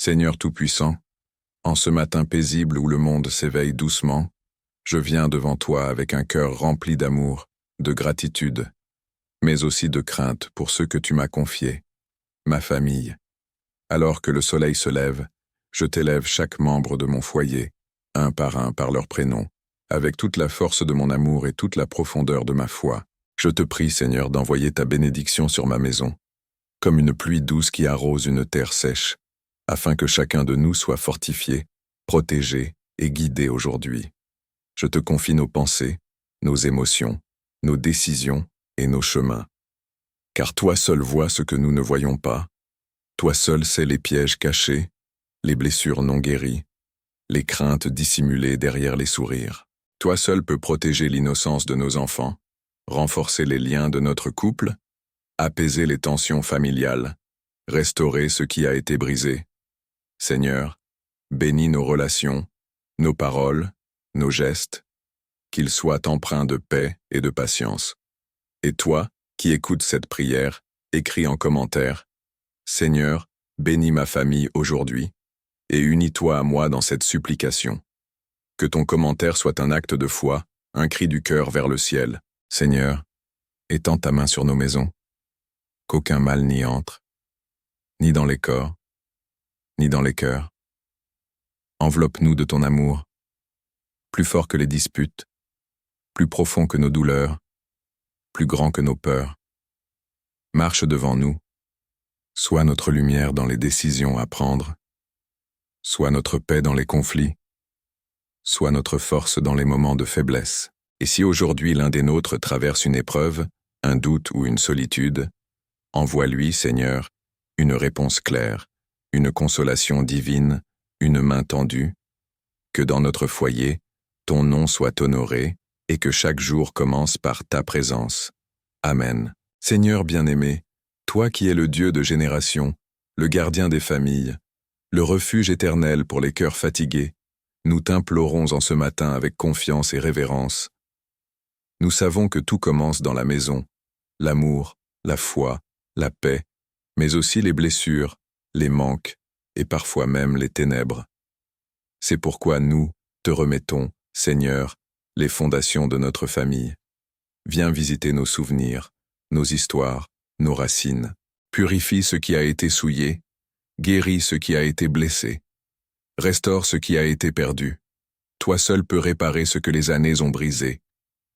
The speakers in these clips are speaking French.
Seigneur Tout-Puissant, en ce matin paisible où le monde s'éveille doucement, je viens devant toi avec un cœur rempli d'amour, de gratitude, mais aussi de crainte pour ceux que tu m'as confiés, ma famille. Alors que le soleil se lève, je t'élève chaque membre de mon foyer, un par leur prénom, avec toute la force de mon amour et toute la profondeur de ma foi. Je te prie, Seigneur, d'envoyer ta bénédiction sur ma maison, comme une pluie douce qui arrose une terre sèche, afin que chacun de nous soit fortifié, protégé et guidé aujourd'hui. Je te confie nos pensées, nos émotions, nos décisions et nos chemins. Car toi seul vois ce que nous ne voyons pas. Toi seul sais les pièges cachés, les blessures non guéries, les craintes dissimulées derrière les sourires. Toi seul peux protéger l'innocence de nos enfants, renforcer les liens de notre couple, apaiser les tensions familiales, restaurer ce qui a été brisé. Seigneur, bénis nos relations, nos paroles, nos gestes, qu'ils soient empreints de paix et de patience. Et toi, qui écoutes cette prière, écris en commentaire, Seigneur, bénis ma famille aujourd'hui, et unis-toi à moi dans cette supplication. Que ton commentaire soit un acte de foi, un cri du cœur vers le ciel. Seigneur, étends ta main sur nos maisons, qu'aucun mal n'y entre, ni dans les corps, ni dans les cœurs. Enveloppe-nous de ton amour, plus fort que les disputes, plus profond que nos douleurs, plus grand que nos peurs. Marche devant nous, sois notre lumière dans les décisions à prendre, sois notre paix dans les conflits, sois notre force dans les moments de faiblesse. Et si aujourd'hui l'un des nôtres traverse une épreuve, un doute ou une solitude, envoie-lui, Seigneur, une réponse claire, une consolation divine, une main tendue, que dans notre foyer, ton nom soit honoré et que chaque jour commence par ta présence. Amen. Seigneur bien-aimé, toi qui es le Dieu de génération, le gardien des familles, le refuge éternel pour les cœurs fatigués, nous t'implorons en ce matin avec confiance et révérence. Nous savons que tout commence dans la maison, l'amour, la foi, la paix, mais aussi les blessures, les manques et parfois même les ténèbres. C'est pourquoi nous te remettons, Seigneur, les fondations de notre famille. Viens visiter nos souvenirs, nos histoires, nos racines. Purifie ce qui a été souillé, guéris ce qui a été blessé, restaure ce qui a été perdu. Toi seul peux réparer ce que les années ont brisé.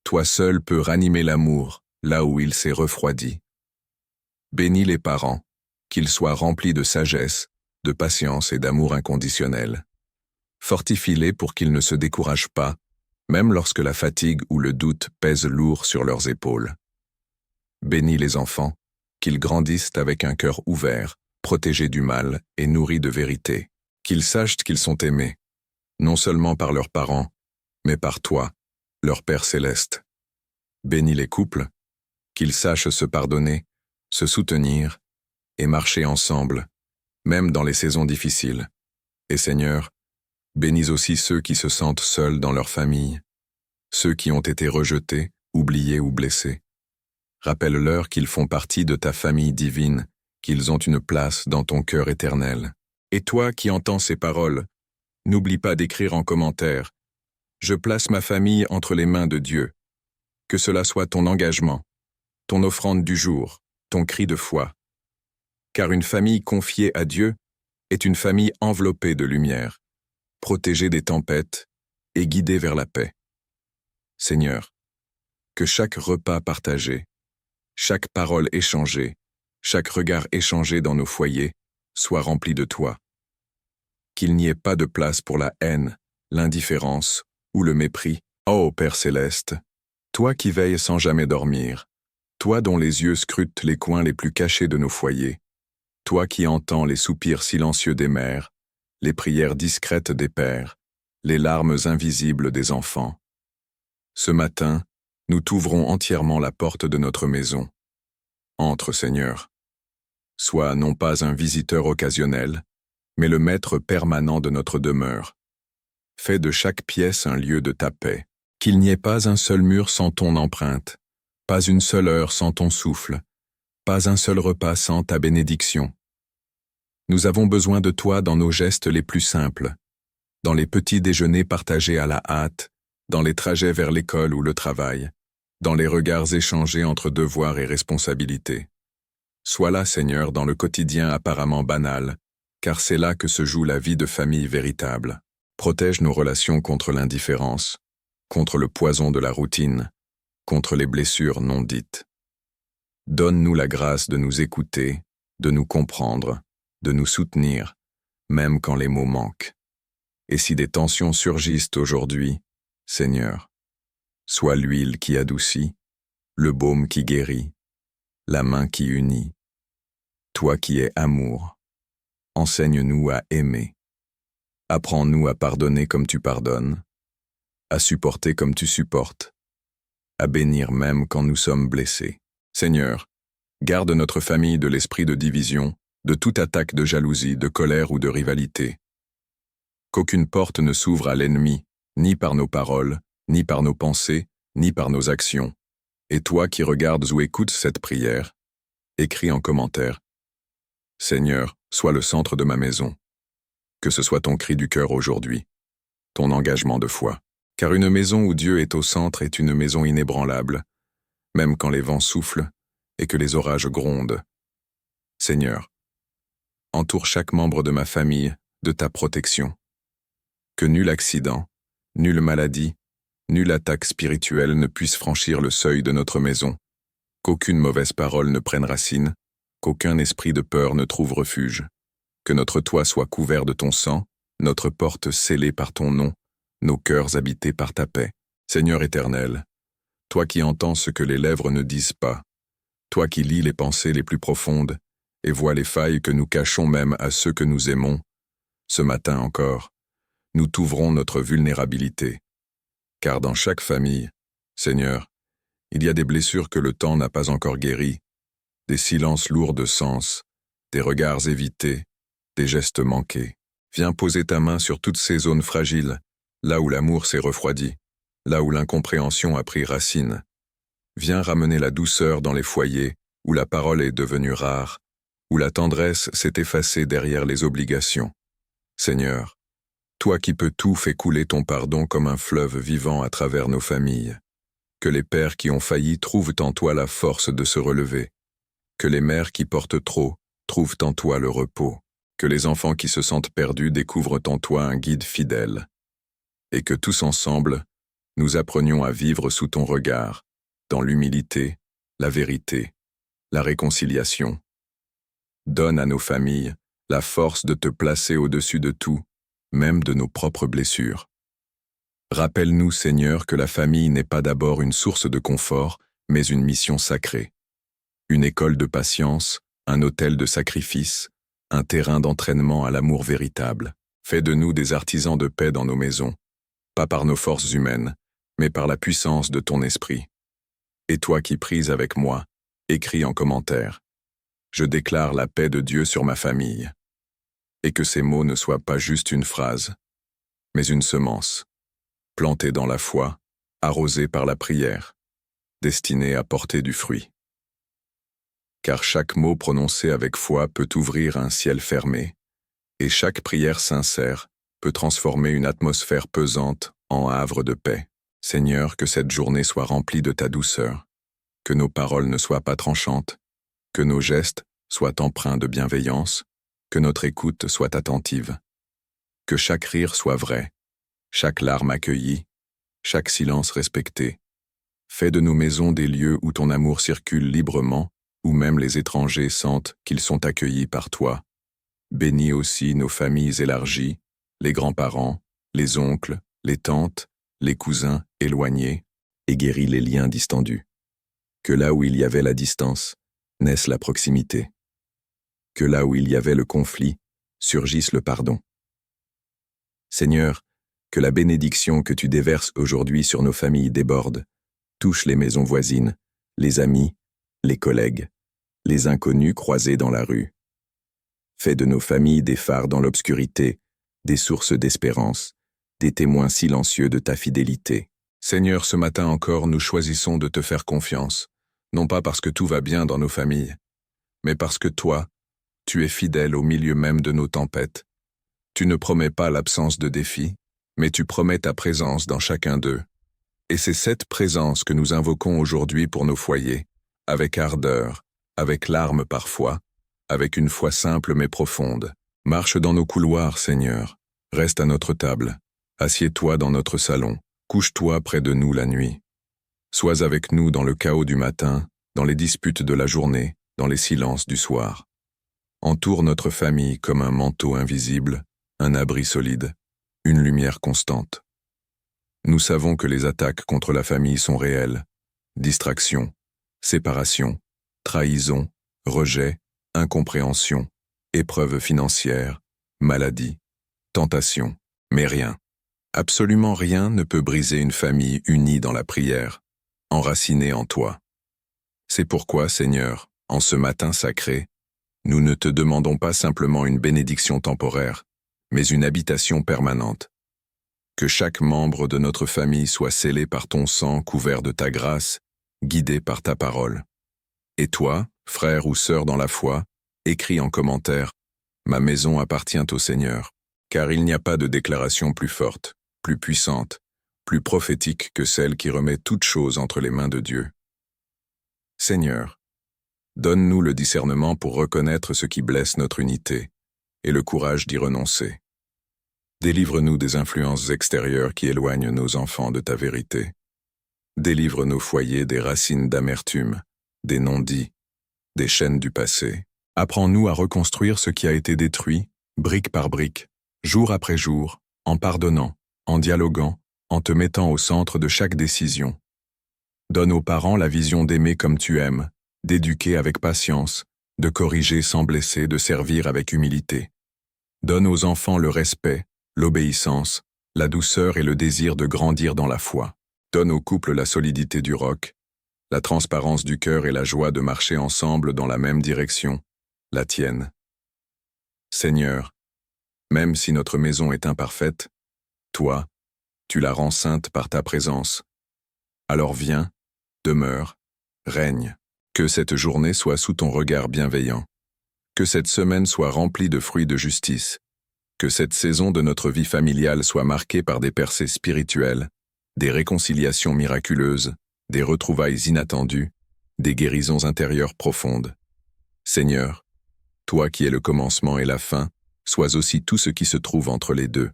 Toi seul peux ranimer l'amour là où il s'est refroidi. Bénis les parents, qu'ils soient remplis de sagesse, de patience et d'amour inconditionnel. Fortifie-les pour qu'ils ne se découragent pas, même lorsque la fatigue ou le doute pèsent lourd sur leurs épaules. Bénis les enfants, qu'ils grandissent avec un cœur ouvert, protégés du mal et nourris de vérité. Qu'ils sachent qu'ils sont aimés, non seulement par leurs parents, mais par toi, leur Père céleste. Bénis les couples, qu'ils sachent se pardonner, se soutenir et marcher ensemble, même dans les saisons difficiles. Et Seigneur, bénis aussi ceux qui se sentent seuls dans leur famille, ceux qui ont été rejetés, oubliés ou blessés. Rappelle-leur qu'ils font partie de ta famille divine, qu'ils ont une place dans ton cœur éternel. Et toi qui entends ces paroles, n'oublie pas d'écrire en commentaire « Je place ma famille entre les mains de Dieu ». Que cela soit ton engagement, ton offrande du jour, ton cri de foi. Car une famille confiée à Dieu est une famille enveloppée de lumière, protégée des tempêtes et guidée vers la paix. Seigneur, que chaque repas partagé, chaque parole échangée, chaque regard échangé dans nos foyers soit rempli de toi. Qu'il n'y ait pas de place pour la haine, l'indifférence ou le mépris. Ô Père céleste, toi qui veilles sans jamais dormir, toi dont les yeux scrutent les coins les plus cachés de nos foyers, toi qui entends les soupirs silencieux des mères, les prières discrètes des pères, les larmes invisibles des enfants. Ce matin, nous t'ouvrons entièrement la porte de notre maison. Entre, Seigneur. Sois non pas un visiteur occasionnel, mais le maître permanent de notre demeure. Fais de chaque pièce un lieu de ta paix. Qu'il n'y ait pas un seul mur sans ton empreinte, pas une seule heure sans ton souffle, pas un seul repas sans ta bénédiction. Nous avons besoin de toi dans nos gestes les plus simples, dans les petits déjeuners partagés à la hâte, dans les trajets vers l'école ou le travail, dans les regards échangés entre devoirs et responsabilités. Sois là, Seigneur, dans le quotidien apparemment banal, car c'est là que se joue la vie de famille véritable. Protège nos relations contre l'indifférence, contre le poison de la routine, contre les blessures non dites. Donne-nous la grâce de nous écouter, de nous comprendre, de nous soutenir, même quand les mots manquent. Et si des tensions surgissent aujourd'hui, Seigneur, sois l'huile qui adoucit, le baume qui guérit, la main qui unit. Toi qui es amour, enseigne-nous à aimer. Apprends-nous à pardonner comme tu pardonnes, à supporter comme tu supportes, à bénir même quand nous sommes blessés. Seigneur, garde notre famille de l'esprit de division, de toute attaque de jalousie, de colère ou de rivalité. Qu'aucune porte ne s'ouvre à l'ennemi, ni par nos paroles, ni par nos pensées, ni par nos actions. Et toi qui regardes ou écoutes cette prière, écris en commentaire. Seigneur, sois le centre de ma maison. Que ce soit ton cri du cœur aujourd'hui, ton engagement de foi. Car une maison où Dieu est au centre est une maison inébranlable, même quand les vents soufflent et que les orages grondent. Seigneur, entoure chaque membre de ma famille de ta protection. Que nul accident, nulle maladie, nulle attaque spirituelle ne puisse franchir le seuil de notre maison. Qu'aucune mauvaise parole ne prenne racine, qu'aucun esprit de peur ne trouve refuge. Que notre toit soit couvert de ton sang, notre porte scellée par ton nom, nos cœurs habités par ta paix. Seigneur éternel, toi qui entends ce que les lèvres ne disent pas, toi qui lis les pensées les plus profondes et vois les failles que nous cachons même à ceux que nous aimons, ce matin encore, nous t'ouvrons notre vulnérabilité. Car dans chaque famille, Seigneur, il y a des blessures que le temps n'a pas encore guéries, des silences lourds de sens, des regards évités, des gestes manqués. Viens poser ta main sur toutes ces zones fragiles, là où l'amour s'est refroidi, là où l'incompréhension a pris racine. Viens ramener la douceur dans les foyers où la parole est devenue rare, où la tendresse s'est effacée derrière les obligations. Seigneur, toi qui peux tout, fais couler ton pardon comme un fleuve vivant à travers nos familles. Que les pères qui ont failli trouvent en toi la force de se relever. Que les mères qui portent trop trouvent en toi le repos. Que les enfants qui se sentent perdus découvrent en toi un guide fidèle. Et que tous ensemble, nous apprenions à vivre sous ton regard, dans l'humilité, la vérité, la réconciliation. Donne à nos familles la force de te placer au-dessus de tout, même de nos propres blessures. Rappelle-nous, Seigneur, que la famille n'est pas d'abord une source de confort, mais une mission sacrée. Une école de patience, un autel de sacrifice, un terrain d'entraînement à l'amour véritable. Fais de nous des artisans de paix dans nos maisons, pas par nos forces humaines, mais par la puissance de ton esprit. Et toi qui pries avec moi, écris en commentaire. Je déclare la paix de Dieu sur ma famille. Et que ces mots ne soient pas juste une phrase, mais une semence, plantée dans la foi, arrosée par la prière, destinée à porter du fruit. Car chaque mot prononcé avec foi peut ouvrir un ciel fermé, et chaque prière sincère peut transformer une atmosphère pesante en havre de paix. Seigneur, que cette journée soit remplie de ta douceur, que nos paroles ne soient pas tranchantes, que nos gestes soient empreints de bienveillance, que notre écoute soit attentive, que chaque rire soit vrai, chaque larme accueillie, chaque silence respecté. Fais de nos maisons des lieux où ton amour circule librement, où même les étrangers sentent qu'ils sont accueillis par toi. Bénis aussi nos familles élargies, les grands-parents, les oncles, les tantes, les cousins éloignés, et guéris les liens distendus. Que là où il y avait la distance, naisse la proximité. Que là où il y avait le conflit, surgisse le pardon. Seigneur, que la bénédiction que tu déverses aujourd'hui sur nos familles déborde, touche les maisons voisines, les amis, les collègues, les inconnus croisés dans la rue. Fais de nos familles des phares dans l'obscurité, des sources d'espérance, des témoins silencieux de ta fidélité. Seigneur, ce matin encore, nous choisissons de te faire confiance, non pas parce que tout va bien dans nos familles, mais parce que toi, tu es fidèle au milieu même de nos tempêtes. Tu ne promets pas l'absence de défis, mais tu promets ta présence dans chacun d'eux. Et c'est cette présence que nous invoquons aujourd'hui pour nos foyers, avec ardeur, avec larmes parfois, avec une foi simple mais profonde. Marche dans nos couloirs, Seigneur. Reste à notre table. Assieds-toi dans notre salon. Couche-toi près de nous la nuit. Sois avec nous dans le chaos du matin, dans les disputes de la journée, dans les silences du soir. Entoure notre famille comme un manteau invisible, un abri solide, une lumière constante. Nous savons que les attaques contre la famille sont réelles. Distraction, séparation, trahison, rejet, incompréhension, épreuves financières, maladie, tentation, mais rien. Absolument rien ne peut briser une famille unie dans la prière, enracinée en toi. C'est pourquoi, Seigneur, en ce matin sacré, nous ne te demandons pas simplement une bénédiction temporaire, mais une habitation permanente. Que chaque membre de notre famille soit scellé par ton sang, couvert de ta grâce, guidé par ta parole. Et toi, frère ou sœur dans la foi, écris en commentaire « Ma maison appartient au Seigneur », car il n'y a pas de déclaration plus forte, plus puissante, plus prophétique que celle qui remet toutes choses entre les mains de Dieu. Seigneur, donne-nous le discernement pour reconnaître ce qui blesse notre unité et le courage d'y renoncer. Délivre-nous des influences extérieures qui éloignent nos enfants de ta vérité. Délivre nos foyers des racines d'amertume, des non-dits, des chaînes du passé. Apprends-nous à reconstruire ce qui a été détruit, brique par brique, jour après jour, en pardonnant, en dialoguant, en te mettant au centre de chaque décision. Donne aux parents la vision d'aimer comme tu aimes, d'éduquer avec patience, de corriger sans blesser, de servir avec humilité. Donne aux enfants le respect, l'obéissance, la douceur et le désir de grandir dans la foi. Donne au couple la solidité du roc, la transparence du cœur et la joie de marcher ensemble dans la même direction, la tienne. Seigneur, même si notre maison est imparfaite, toi, tu la rends sainte par ta présence. Alors viens, demeure, règne. Que cette journée soit sous ton regard bienveillant. Que cette semaine soit remplie de fruits de justice. Que cette saison de notre vie familiale soit marquée par des percées spirituelles, des réconciliations miraculeuses, des retrouvailles inattendues, des guérisons intérieures profondes. Seigneur, toi qui es le commencement et la fin, sois aussi tout ce qui se trouve entre les deux.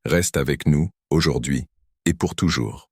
Reste avec nous, aujourd'hui et pour toujours.